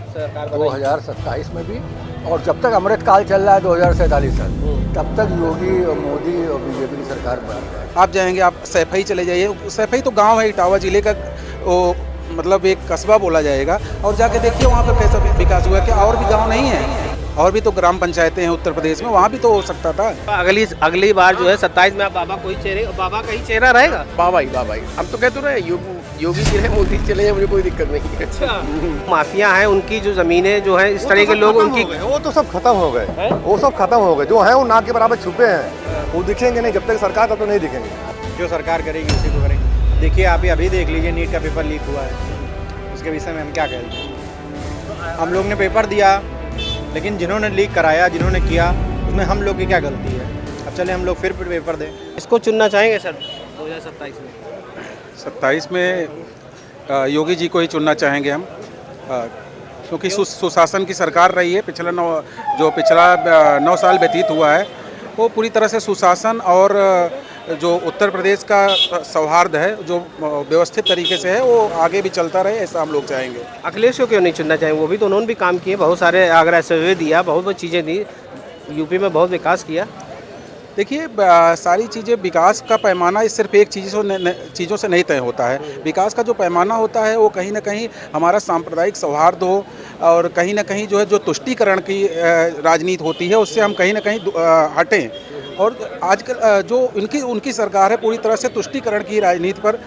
सरकार 2027 में भी, और जब तक अमृतकाल चल रहा है 2047 तक, तब तक योगी और मोदी और बीजेपी की सरकार बन रही है। आप जाएंगे, आप सैफई चले जाइए, सैफई तो गांव है इटावा जिले का, वो मतलब एक कस्बा बोला जाएगा, और जाके देखिए वहाँ पर कैसा विकास हुआ है। क्या और भी गांव नहीं है? और भी तो ग्राम पंचायतें हैं उत्तर प्रदेश में, वहाँ भी तो हो सकता था। अगली बार जो है 27 में आप बाबा का ही चेहरा रहेगा। बाबा ही हम तो कहते रहे योगी जी रहे, मोदी चले जाए, मुझे कोई दिक्कत नहीं है। अच्छा, माफिया हैं, उनकी जो जमीनें जो है इस तरह के लोग, उनकी वो तो सब खत्म हो गए, वो सब खत्म हो गए। जो है वो नाक के बराबर छुपे हैं, वो दिखेंगे नहीं। जब तक सरकार तब तो नहीं दिखेंगे। जो सरकार करेगी उसी को करेंगे। देखिए आप ही अभी देख लीजिए, नीट का पेपर लीक हुआ है, उसके विषय में हम क्या कहें? हम लोग ने पेपर दिया, लेकिन जिन्होंने लीक कराया, जिन्होंने किया, उसमें हम लोग की क्या गलती है? अब चले हम लोग फिर पेपर दें। इसको चुनना चाहेंगे सर 2027 में? 27 में योगी जी को ही चुनना चाहेंगे हम, क्योंकि सुशासन की सरकार रही है। पिछला 9 साल व्यतीत हुआ है, वो पूरी तरह से सुशासन और जो उत्तर प्रदेश का सौहार्द है, जो व्यवस्थित तरीके से है, वो आगे भी चलता रहे, ऐसा हम लोग चाहेंगे। अखिलेश को क्यों नहीं चुनना चाहेंगे? वो भी तो उन्होंने भी काम किए, बहुत सारे आगरा सर्वे दिया, बहुत चीज़ें दी, यूपी में बहुत विकास किया। देखिए, सारी चीज़ें, विकास का पैमाना इस सिर्फ एक चीज़ों से नहीं तय होता है। विकास का जो पैमाना होता है वो कहीं ना कहीं हमारा सांप्रदायिक सौहार्द हो, और कहीं ना कहीं जो है जो तुष्टीकरण की राजनीति होती है, उससे हम कहीं ना कहीं हटें। और आजकल जो उनकी सरकार है, पूरी तरह से तुष्टीकरण की राजनीति पर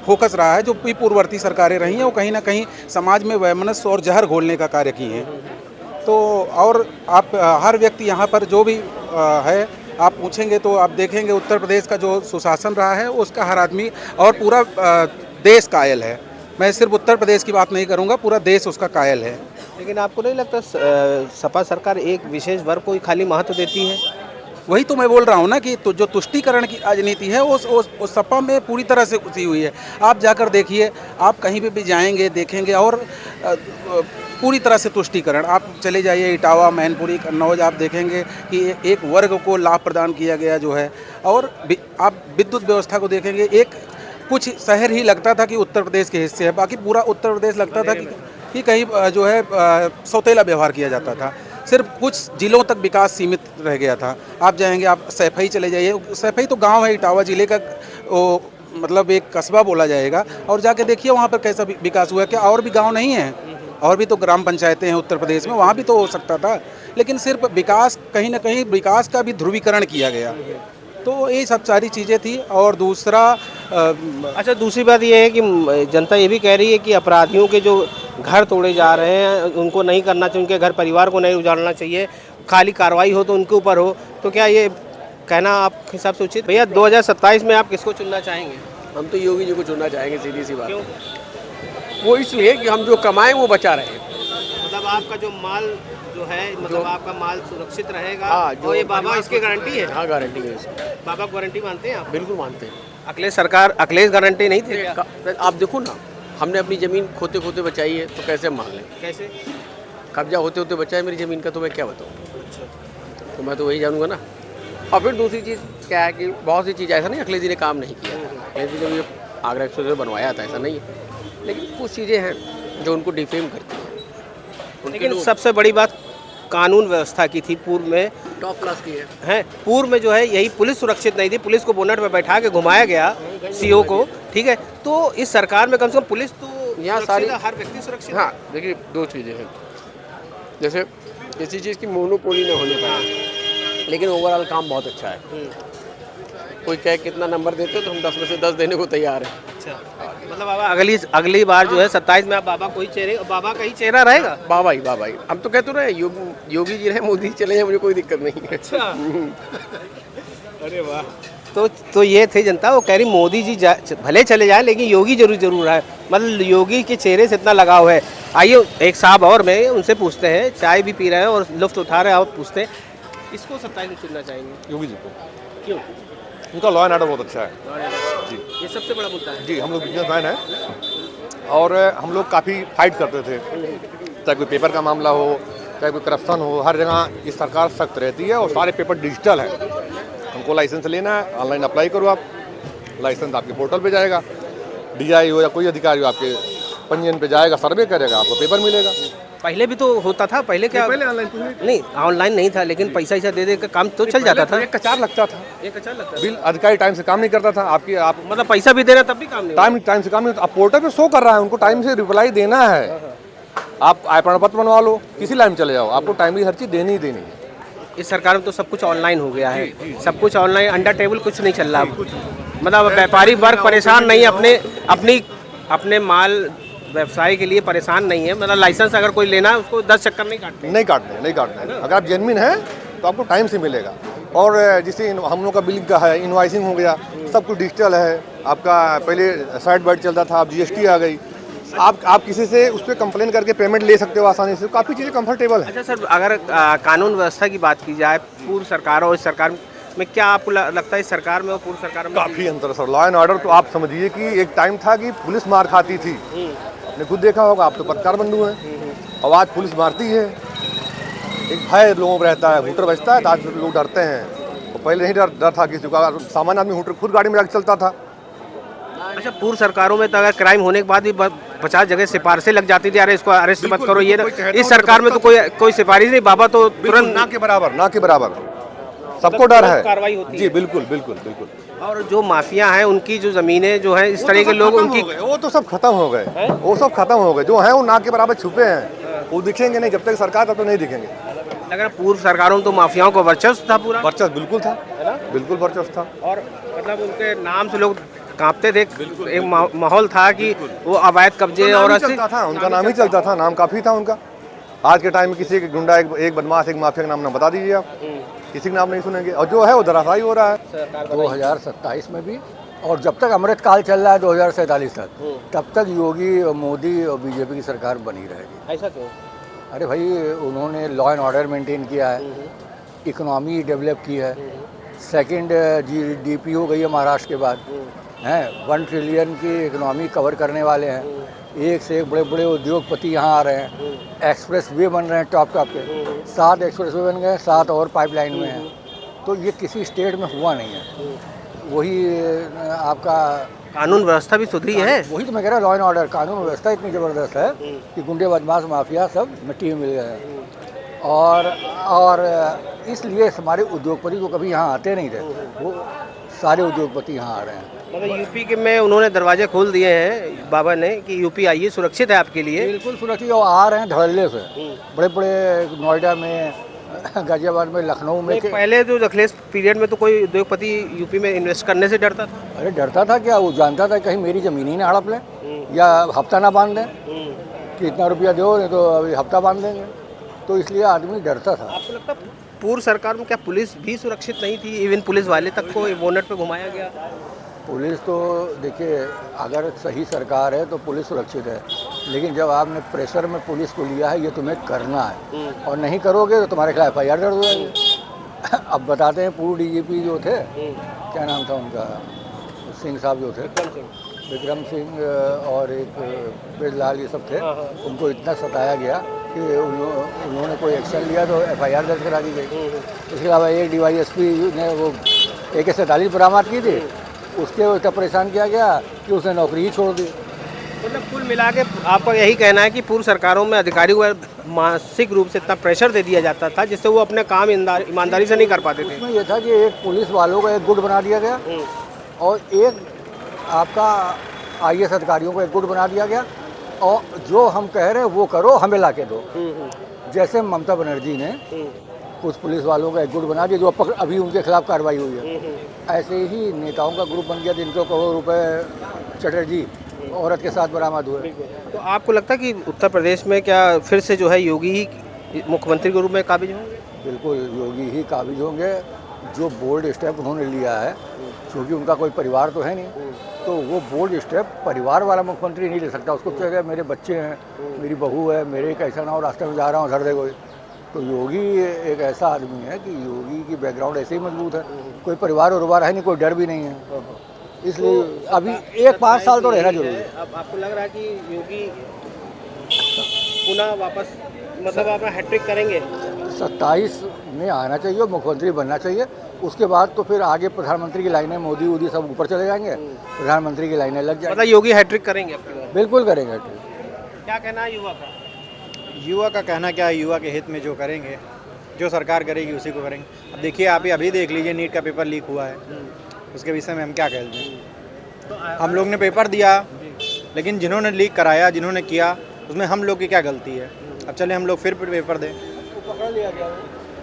फोकस रहा है। जो भी पूर्ववर्ती सरकारें रही हैं, वो कहीं ना कहीं समाज में वैमनस्य और जहर घोलने का कार्य की हैं। तो और आप हर व्यक्ति यहाँ पर जो भी है, आप पूछेंगे तो आप देखेंगे उत्तर प्रदेश का जो सुशासन रहा है, उसका हर आदमी और पूरा देश कायल है। मैं सिर्फ उत्तर प्रदेश की बात नहीं करूँगा, पूरा देश उसका कायल है। लेकिन आपको नहीं लगता सपा सरकार एक विशेष वर्ग को ही खाली महत्व देती है? वही तो मैं बोल रहा हूँ ना कि जो तुष्टीकरण की राजनीति है, उस सपा में पूरी तरह से घुसी हुई है। आप जाकर देखिए, आप कहीं पे भी जाएंगे देखेंगे, और पूरी तरह से तुष्टीकरण। आप चले जाइए इटावा, मैनपुरी, कन्नौज, आप देखेंगे कि एक वर्ग को लाभ प्रदान किया गया जो है। और आप विद्युत व्यवस्था को देखेंगे, एक कुछ शहर ही लगता था कि उत्तर प्रदेश के हिस्से है, बाकी पूरा उत्तर प्रदेश लगता था कि कहीं जो है सौतेला व्यवहार किया जाता था। सिर्फ कुछ जिलों तक विकास सीमित रह गया था। आप जाएंगे, आप सैफई चले जाइए, सैफई तो गांव है इटावा जिले का, वो मतलब एक कस्बा बोला जाएगा, और जाके देखिए वहाँ पर कैसा विकास हुआ है। क्या और भी गांव नहीं है? और भी तो ग्राम पंचायतें हैं उत्तर प्रदेश में, वहाँ भी तो हो सकता था। लेकिन सिर्फ विकास, कहीं ना कहीं विकास का भी ध्रुवीकरण किया गया। तो ये सब सारी चीज़ें थी। और दूसरा अच्छा, दूसरी बात ये है कि जनता ये भी कह रही है कि अपराधियों के जो घर तोड़े जा रहे हैं, उनको नहीं करना चाहिए, उनके घर परिवार को नहीं उजाड़ना चाहिए, खाली कार्रवाई हो तो उनके ऊपर हो। तो क्या ये कहना आपके हिसाब से उचित? भैया 2027 में आप किसको चुनना चाहेंगे? हम तो योगी जी को चुनना चाहेंगे, सीधी सी बात। क्यों? वो इसलिए कि हम जो कमाएं वो बचा रहे। मतलब आपका जो माल जो है, मतलब आपका माल सुरक्षित रहेगा। हाँ, और ये बाबा इसकी गारंटी है? हाँ, गारंटी है इसकी। बाबा गारंटी मानते हैं आप? बिल्कुल मानते हैं। अखिलेश गारंटी नहीं थे क्या? आप देखो ना, हमने अपनी ज़मीन खोते खोते बचाई है, तो कैसे हम मान लें? कैसे? कब्जा होते होते बचाए मेरी ज़मीन का, तो मैं क्या बताऊँ? तो मैं तो वही जानूंगा ना। और फिर दूसरी चीज़ क्या है कि बहुत सी चीज़ ऐसा नहीं अखिलेश जी ने काम नहीं किया। अखिलेश जी ने आगरा एक्सप्रेस बनवाया था, ऐसा नहीं है, लेकिन कुछ चीज़ें हैं जो उनको डिफेम करती हैं। लेकिन सबसे बड़ी बात कानून व्यवस्था की थी पूर्व में, टॉप क्लास की है। पूर्व में जो है यही पुलिस सुरक्षित नहीं थी, पुलिस को बोनट पे बैठा के घुमाया गया सीओ को, ठीक है। तो इस सरकार में कम से कम पुलिस तो यहाँ सारी हर व्यक्ति सुरक्षित। हाँ, देखिए दो चीज़ें हैं, जैसे किसी चीज़ की मोनोपोली न होने पाए, लेकिन ओवरऑल काम बहुत अच्छा है। कोई कहे कितना नंबर देते हो तो हम 10 में से 10 देने को तैयार हैं। अच्छा, मतलब बाबा अगली बार जो है 27 में आप बाबा का ही चेहरा रहेगा? बाबा ही हम तो कहते रहे, योगी जी रहे, मोदी चले जाए, मुझे कोई दिक्कत नहीं है। अच्छा। अरे वाह। तो ये थे जनता, वो कह रही मोदी जी भले चले जाए लेकिन योगी जरूर है, मतलब योगी के चेहरे से इतना लगाव है। आइए एक साहब और मैं उनसे पूछते हैं, चाय भी पी रहे हैं और लुत्फ उठा रहे हैं, और पूछते हैं इसको 27 में चुनना चाहेंगे? योगी जी को। क्यों? उनका लॉ एंड ऑर्डर बहुत अच्छा है जी। ये सबसे बड़ा मुद्दा है जी, हम लोग बिजनेसमैन हैं और हम लोग काफ़ी फाइट करते थे, चाहे कोई पेपर का मामला हो, चाहे कोई करप्शन हो, हर जगह ये सरकार सख्त रहती है और सारे पेपर डिजिटल हैं। हमको लाइसेंस लेना है, ऑनलाइन अप्लाई करो आप, लाइसेंस आपके पोर्टल पे जाएगा, डीआई हो या कोई अधिकारी हो आपके पंजीयन पे जाएगा, सर्वे करेगा, आपको पेपर मिलेगा। पहले भी तो होता था, पहले क्या पहले ऑनलाइन कुछ नहीं नहीं ऑनलाइन नहीं था, लेकिन पैसा ऐसा दे दे के काम तो चल जाता था। एक का चार्ज लगता था, एक अच्छा लगता बिल अधिकारी टाइम से काम नहीं करता था। आप मतलब पैसा भी देना तब भी काम नहीं टाइम से काम नहीं, अब पोर्टल पे शो कर रहा है, उनको टाइम से रिप्लाई देना है। आप प्रमाण पत्र बनवा लो, किसी लाइन में चले जाओ, आपको टाइमली हर चीज़ देनी ही देनी है। इस सरकार में तो सब कुछ ऑनलाइन हो गया है, सब कुछ ऑनलाइन, अंडर टेबल कुछ नहीं चल रहा अब। मतलब व्यापारी वर्ग परेशान नहीं है, अपने माल व्यवसाय के लिए परेशान नहीं है। मतलब लाइसेंस अगर कोई लेना है उसको 10 चक्कर नहीं काटते। नहीं काटने। अगर आप जेन्युइन हैं तो आपको टाइम से मिलेगा। और जैसे हम लोग का बिलिंग का है, इनवॉइसिंग हो गया, सब कुछ डिजिटल है। आपका पहले साइड बाइट चलता था, अब GST आ गई। आप किसी से उस पर कंप्लेन करके पेमेंट ले सकते हो आसानी से, काफ़ी चीज़ें कंफर्टेबल है। अच्छा सर, अगर कानून व्यवस्था की बात की जाए, पूर्व सरकार और इस सरकार में क्या आपको लगता है इस सरकार में और पूर्व सरकार में काफ़ी अंतर सर। लॉ एंड ऑर्डर तो आप समझिए कि एक टाइम था कि पुलिस मार खाती थी, आपने खुद देखा होगा, आप तो पत्रकार बंधु हैं। अब आज पुलिस मारती है, एक भय लोगों में रहता है, हुटर बजता है तो आज लोग डरते हैं। और पहले नहीं डर था किसी का, सामान्य आदमी हुटर खुद गाड़ी में रख चलता था। अच्छा, पूर्व सरकारों में तो अगर क्राइम होने के बाद भी 50 जगह सिफारिशें लग जाती थी, अरे इसको अरेस्ट मत करो, ये इस सरकार में तो कोई सिफारिश नहीं, बाबा तो तुरंत ना के बराबर सबको डर है, कार्रवाई होती है। जी बिल्कुल। और जो माफिया हैं उनकी जो जमीनें जो हैं, इस तरह के लोग उनकी वो तो सब खत्म हो गए, जो हैं वो ना के बराबर छुपे हैं, वो दिखेंगे नहीं जब तक सरकार, तब तक नहीं दिखेंगे। अगर पूर्व सरकारों में तो माफियाओं का वर्चस्व था, पूरा वर्चस्व बिल्कुल था, बिल्कुल वर्चस्व था। और मतलब उनके नाम से लोग कांपते थे, एक माहौल था कि वो अवैध कब्जे और उनका नाम ही चलता था, नाम काफी था उनका। आज के टाइम में किसी एक गुंडा, एक बदमाश, एक माफिया का नाम ना बता दीजिए आप, किसी का नाम नहीं सुनेंगे। और जो है वो धराशायी हो रहा है। 2027 में भी, और जब तक अमृतकाल चल रहा है 2047 तक, तब तक योगी और मोदी और बीजेपी की सरकार बनी रहेगी। ऐसा क्यों? अरे भाई, उन्होंने लॉ एंड ऑर्डर मेंटेन किया है, इकोनॉमी डेवलप की है, सेकंड GDP हो गई है महाराष्ट्र के बाद, हैं 1 ट्रिलियन की इकोनॉमी कवर करने वाले हैं, एक से एक बड़े बड़े उद्योगपति यहाँ आ रहे हैं, एक्सप्रेस वे बन रहे हैं टॉप के, 7 एक्सप्रेस वे बन गए, 7 और पाइपलाइन में हैं। तो ये किसी स्टेट में हुआ नहीं है। वही आपका कानून व्यवस्था भी सुधरी है। वही तो मैं कह रहा, लॉ एंड ऑर्डर, कानून व्यवस्था इतनी ज़बरदस्त है कि गुंडे बदमाश माफिया सब मिट्टी में मिल गए हैं। और इसलिए हमारे उद्योगपति को कभी यहाँ आते नहीं थे, वो सारे उद्योगपति यहाँ आ रहे हैं। मतलब यूपी के में उन्होंने दरवाजे खोल दिए हैं बाबा ने कि यूपी आइए, सुरक्षित है आपके लिए। बिल्कुल सुरक्षित, और आ रहे हैं धड़ल्ले से, बड़े बड़े नोएडा में, गाजियाबाद में, लखनऊ में। पहले जो अखिलेश पीरियड में तो कोई उद्योगपति यूपी में इन्वेस्ट करने से डरता था। अरे डरता था क्या, वो जानता था कहीं मेरी ज़मीन ही ना हड़प लें या हफ्ता ना बांध दें कि इतना रुपया दो, नहीं तो अभी हफ्ता बांध देंगे। तो इसलिए आदमी डरता था। आपको लगता पूर्व सरकार में क्या पुलिस भी सुरक्षित नहीं थी? इवन पुलिस वाले तक को बोनट पे घुमाया गया। पुलिस तो देखिए, अगर सही सरकार है तो पुलिस सुरक्षित है, लेकिन जब आपने प्रेशर में पुलिस को लिया है, ये तुम्हें करना है और नहीं करोगे तो तुम्हारे खिलाफ FIR दर्ज हो जाएगी। अब बताते हैं, पूर्व DGP जो थे, क्या नाम था उनका, सिंह साहब जो थे, विक्रम सिंह, और एक ब्रजलाल, ये सब थे, उनको इतना सताया गया कि उन्होंने कोई एक्शन लिया तो FIR दर्ज करा दी गई। इसके अलावा एक DYSP ने वो AK-47 बरामद की थी, उसके इतना परेशान किया गया कि उसने नौकरी ही छोड़ दी। मतलब कुल मिला के आपका यही कहना है कि पूर्व सरकारों में अधिकारियों को मानसिक रूप से इतना प्रेशर दे दिया जाता था जिससे वो अपने काम ईमानदारी से नहीं कर पाते थे। उसमें यह था कि एक पुलिस वालों का एक गुट बना दिया गया और एक आपका IAS अधिकारियों को एक गुट बना दिया गया, और जो हम कह रहे हैं वो करो, हमें ला के दो। जैसे ममता बनर्जी ने कुछ पुलिस वालों का एक गुट बना दिया, जो अभी उनके खिलाफ कार्रवाई हुई है, ऐसे ही नेताओं का ग्रुप बन गया जिनको करोड़ रुपए चटर्जी औरत के साथ बरामद हुए। तो आपको लगता है कि उत्तर प्रदेश में क्या फिर से जो है योगी ही मुख्यमंत्री के रूप में काबिज होंगे? बिल्कुल योगी ही काबिज होंगे। जो बोल्ड स्टेप उन्होंने लिया है, क्योंकि उनका कोई परिवार तो है नहीं, तो वो बोल्ड स्टेप परिवार वाला मुख्यमंत्री नहीं ले सकता। उसको चाहिए मेरे बच्चे हैं, मेरी बहू है, मेरे कैसा ना हो, रास्ते में जा रहा हूँ धर दे कोई। तो योगी एक ऐसा आदमी है कि योगी की बैकग्राउंड ऐसे ही मजबूत है, कोई परिवार और है नहीं, कोई डर भी नहीं है। इसलिए अभी 1-5 साल तो रहना जरूरी है। अब आपको लग रहा है कि योगी पुनः वापस, मतलब आप हैट्रिक करेंगे? 27 में आना चाहिए, मुख्यमंत्री बनना चाहिए। उसके बाद तो फिर आगे प्रधानमंत्री की लाइनें, मोदी वोदी सब ऊपर चले जाएंगे, प्रधानमंत्री की लाइनें लग जाएंगी। मतलब योगी हैट्रिक करेंगे आपके? बिल्कुल करेंगे। क्या कहना है युवा का? युवा का कहना क्या है, युवा के हित में जो करेंगे, जो सरकार करेगी उसी को करेंगे। अब देखिए, आप ही अभी देख लीजिए, नीट का पेपर लीक हुआ है, उसके विषय में हम क्या कहते हैं। हम लोग ने पेपर दिया, लेकिन जिन्होंने लीक कराया, जिन्होंने किया, उसमें हम लोग की क्या गलती है। अब चले हम लोग फिर पेपर दें,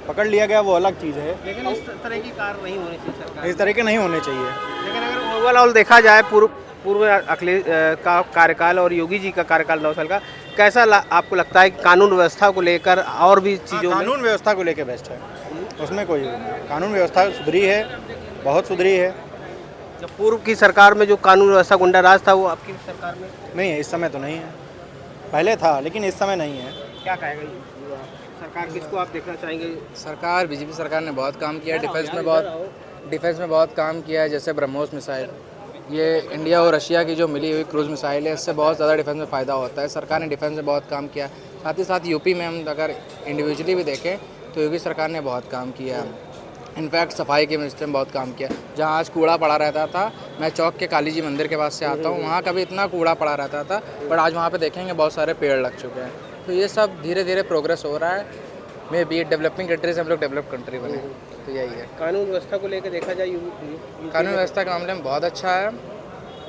पकड़ लिया गया वो अलग चीज़ है, लेकिन इस तरह की कार्य नहीं होनी चाहिए सरकार। इस तरह के नहीं होने चाहिए। लेकिन अगर ओवरऑल देखा जाए पूर्व अखिलेश का कार्यकाल और योगी जी का कार्यकाल 9 साल का, कैसा आपको लगता है कि कानून व्यवस्था को लेकर और भी चीज़ों में? कानून व्यवस्था को लेकर बेस्ट है, उसमें कोई कानून व्यवस्था सुधरी है, बहुत सुधरी है। जब पूर्व की सरकार में जो कानून व्यवस्था गुंडा राज था, वो आपकी सरकार में नहीं है, इस समय तो नहीं है, पहले था लेकिन इस समय नहीं है। क्या कहेगा सरकार, किसको आप देखना चाहेंगे? सरकार, बीजेपी सरकार ने बहुत काम किया है, डिफेंस में बहुत काम किया है। जैसे ब्रह्मोस मिसाइल, ये इंडिया और रशिया की जो मिली हुई क्रूज़ मिसाइल है, इससे बहुत ज़्यादा डिफेंस में फ़ायदा होता है। सरकार ने डिफेंस में बहुत काम किया। साथ ही साथ यूपी में हम अगर इंडिविजुअली भी देखें तो योगी सरकार ने बहुत काम किया है। इनफैक्ट सफाई के मिनिस्टर में बहुत काम किया। जहाँ आज कूड़ा पड़ा रहता था, मैं चौक के काली जी मंदिर के पास से आता हूँ, वहाँ कभी इतना कूड़ा पड़ा रहता था, बट आज वहाँ पे देखेंगे बहुत सारे पेड़ लग चुके हैं। तो ये सब धीरे धीरे प्रोग्रेस हो रहा है। मे बी डेवलपिंग कंट्री से हम लोग डेवलप कंट्री बने, तो यही है। कानून व्यवस्था को लेकर देखा जाए, कानून व्यवस्था के मामले में बहुत अच्छा है।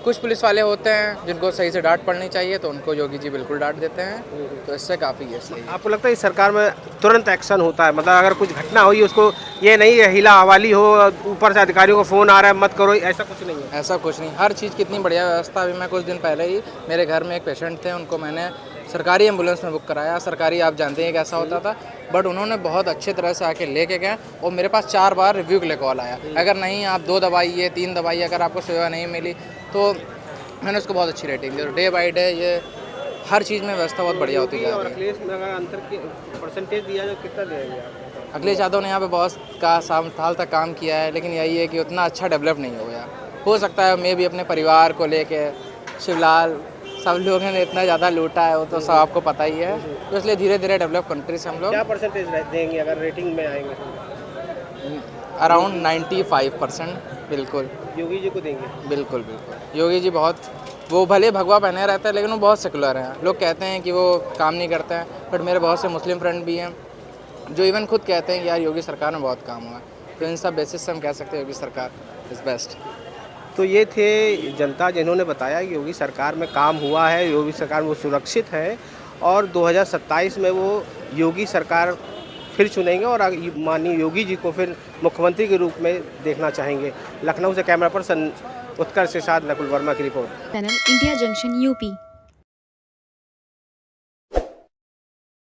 कुछ पुलिस वाले होते हैं जिनको सही से डांट पड़नी चाहिए, तो उनको योगी जी बिल्कुल डांट देते हैं, तो इससे काफ़ी है सही। आपको लगता है इस सरकार में तुरंत एक्शन होता है? मतलब अगर कुछ घटना हुई, उसको ये नहीं है हिला हवाली हो, ऊपर से अधिकारियों को फ़ोन आ रहा है मत करो, ऐसा कुछ नहीं है? ऐसा कुछ नहीं, हर चीज़ की इतनी बढ़िया व्यवस्था। अभी मैं कुछ दिन पहले ही, मेरे घर में एक पेशेंट थे, उनको मैंने सरकारी एम्बुलेंस में बुक कराया। सरकारी आप जानते हैं कैसा होता था, बट उन्होंने बहुत अच्छे तरह से आके लेके गए और मेरे पास 4 बार रिव्यू के लिए कॉल आया। अगर नहीं आप 2 दवाई 3 दवाई अगर आपको सेवा नहीं मिली, तो मैंने उसको बहुत अच्छी rating the. Day by day ये हर चीज़ में व्यवस्था बहुत बढ़िया होती जा रही है। अखिलेश में अगर अंतर की परसेंटेज दिया जाए, कितना देंगे आप? अखिलेश यादव ने यहाँ पे बहुत साल तक काम किया है, लेकिन यही है कि उतना अच्छा डेवलप नहीं हो गया। हो सकता है मैं भी अपने परिवार को लेके, शिवलाल, सब लोगों ने इतना ज़्यादा लूटा है, वो तो सब आपको पता ही है। तो इसलिए धीरे धीरे डेवलप कंट्री से हम लोग क्या परसेंटेज देंगे अगर रेटिंग में आएंगे? अराउंड 95%। बिल्कुल योगी जी को देंगे? बिल्कुल बिल्कुल। योगी जी बहुत, वो भले भगवा पहने रहते हैं, लेकिन वो बहुत सेकुलर हैं। लोग कहते हैं कि वो काम नहीं करते हैं, बट मेरे बहुत से मुस्लिम फ्रेंड भी हैं जो इवन खुद कहते हैं कि यार योगी सरकार में बहुत काम हुआ। तो इन सब बेसिस से हम कह सकते हैं योगी सरकार इज़ बेस्ट। तो ये थे जनता जिन्होंने बताया कि योगी सरकार में काम हुआ है, योगी सरकार में वो सुरक्षित है और 2027 में वो योगी सरकार फिर चुनेंगे और माननीय योगी जी को फिर मुख्यमंत्री के रूप में देखना चाहेंगे। लखनऊ से कैमरा पर्सन उत्कर्ष के साथ नकुल वर्मा की report. Channel India junction UP.